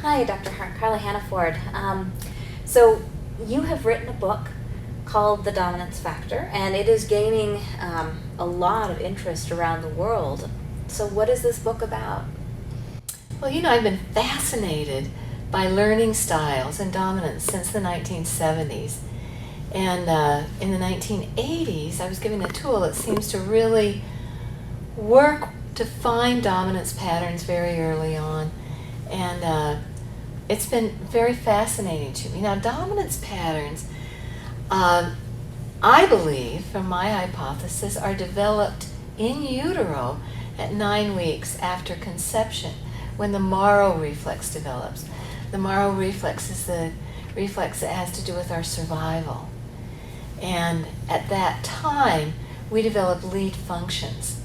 Hi, Carla Hannaford. So you have written a book called The Dominance Factor, and it is gaining a lot of interest around the world. So what is this book about? Well, I've been fascinated by learning styles and dominance since the 1970s. And in the 1980s, I was given a tool that seems to really work to find dominance patterns very early on. And it's been very fascinating to me. Now, dominance patterns, I believe, from my hypothesis, are developed in utero at 9 weeks after conception, when the Maro reflex develops. The Maro reflex is the reflex that has to do with our survival. And at that time, we develop lead functions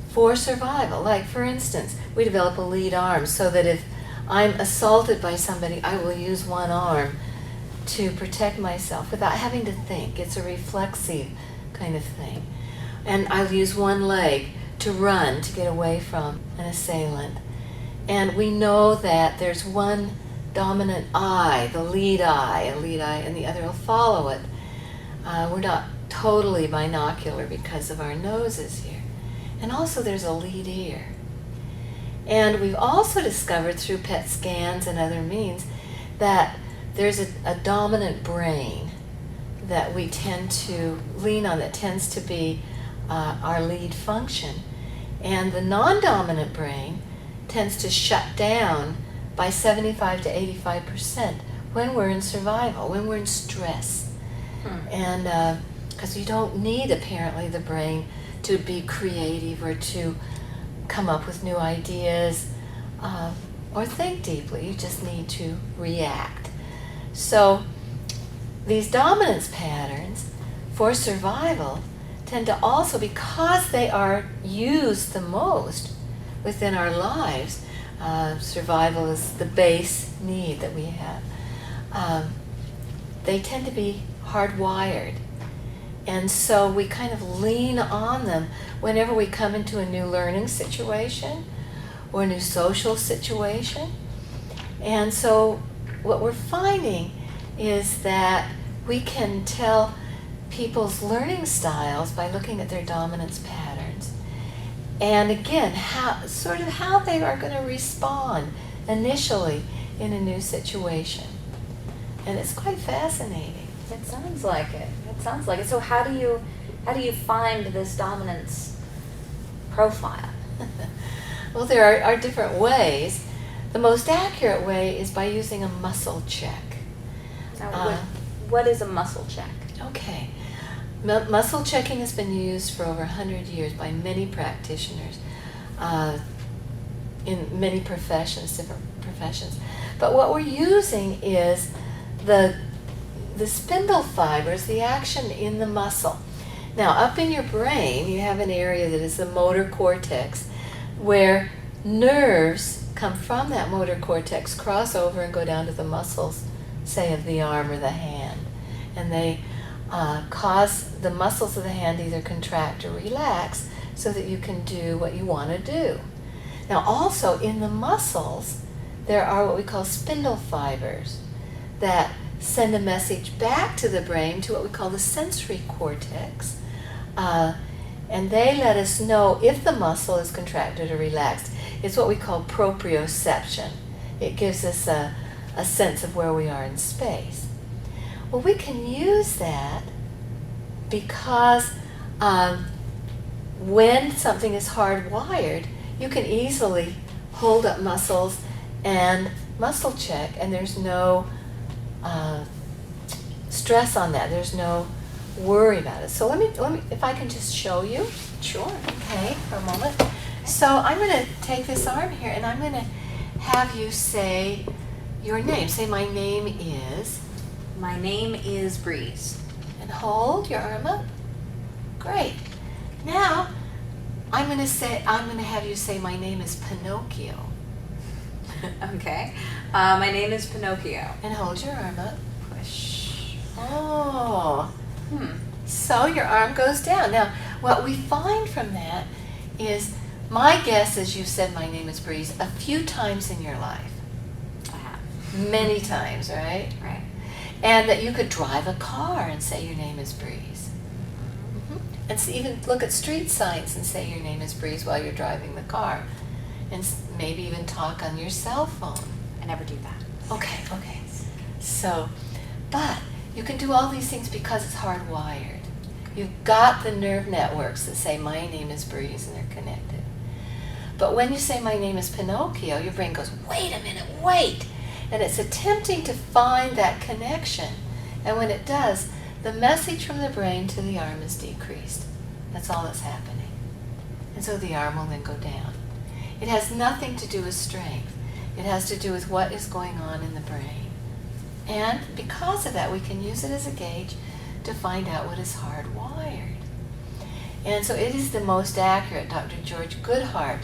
for survival. Like, for instance, we develop a lead arm so that if I'm assaulted by somebody, I will use one arm to protect myself without having to think. It's a reflexive kind of thing. And I'll use one leg to run to get away from an assailant. And we know that there's one dominant eye, the lead eye, and the other will follow it. We're not totally binocular because of our noses here. And also there's a lead ear. And we've also discovered through PET scans and other means that there's a dominant brain that we tend to lean on, that tends to be our lead function. And the non-dominant brain tends to shut down by 75 to 85% when we're in survival, when we're in stress. And because you don't need, apparently, the brain to be creative or to come up with new ideas or think deeply. You just need to react. So these dominance patterns for survival tend to also, because they are used the most within our lives, survival is the base need that we have, they tend to be hardwired. And so we kind of lean on them whenever we come into a new learning situation or a new social situation. And so what we're finding is that we can tell people's learning styles by looking at their dominance patterns. And again, how they are going to respond initially in a new situation. And it's quite fascinating. It sounds like it. So how do you find this dominance profile? Well, there are different ways. The most accurate way is by using a muscle check. Now, what is a muscle check? Okay. Muscle checking has been used for over 100 years by many practitioners in many professions, different professions. But what we're using is the spindle fibers, the action in the muscle. Now, up in your brain, you have an area that is the motor cortex, where nerves come from that motor cortex, cross over and go down to the muscles, say, of the arm or the hand. And they cause the muscles of the hand either contract or relax so that you can do what you want to do. Now, also in the muscles, there are what we call spindle fibers that send a message back to the brain, to what we call the sensory cortex, and they let us know if the muscle is contracted or relaxed. It's what we call proprioception. It gives us a sense of where we are in space. Well, we can use that because when something is hardwired, you can easily hold up muscles and muscle check, and there's no stress on that. There's no worry about it. So let me, if I can just show you. Sure. Okay, for a moment. So I'm going to take this arm here, and I'm going to have you say your name. Say, my name is. My name is Breeze. And hold your arm up. Great. Now, I'm going to have you say, my name is Pinocchio. Okay. My name is Pinocchio. And hold your arm up. Push. Oh. So So your arm goes down. Now, what we find from that is, my guess is you've said my name is Breeze a few times in your life. many times, right? Right. And that you could drive a car and say your name is Breeze. And even look at street signs and say your name is Breeze while you're driving the car. And maybe even talk on your cell phone. I never do that. Okay. So, but you can do all these things because it's hardwired. You've got the nerve networks that say my name is Breeze and they're connected. But when you say my name is Pinocchio, your brain goes, wait a minute, wait. And it's attempting to find that connection. And when it does, the message from the brain to the arm is decreased. That's all that's happening. And so the arm will then go down. It has nothing to do with strength. It has to do with what is going on in the brain. And because of that, we can use it as a gauge to find out what is hardwired. And so it is the most accurate. Dr. George Goodhart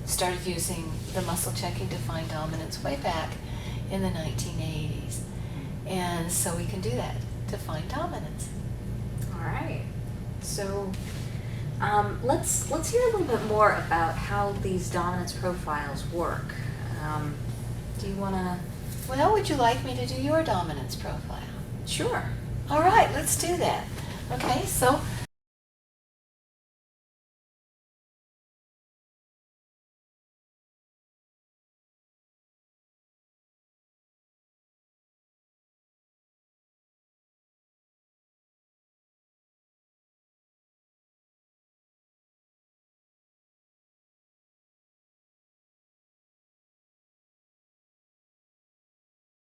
started using the muscle checking to find dominance way back in the 1980s. And so we can do that to find dominance. All right. So let's hear a little bit more about how these dominance profiles work. Do you want to? Well, would you like me to do your dominance profile? Sure. All right, let's do that. Okay, so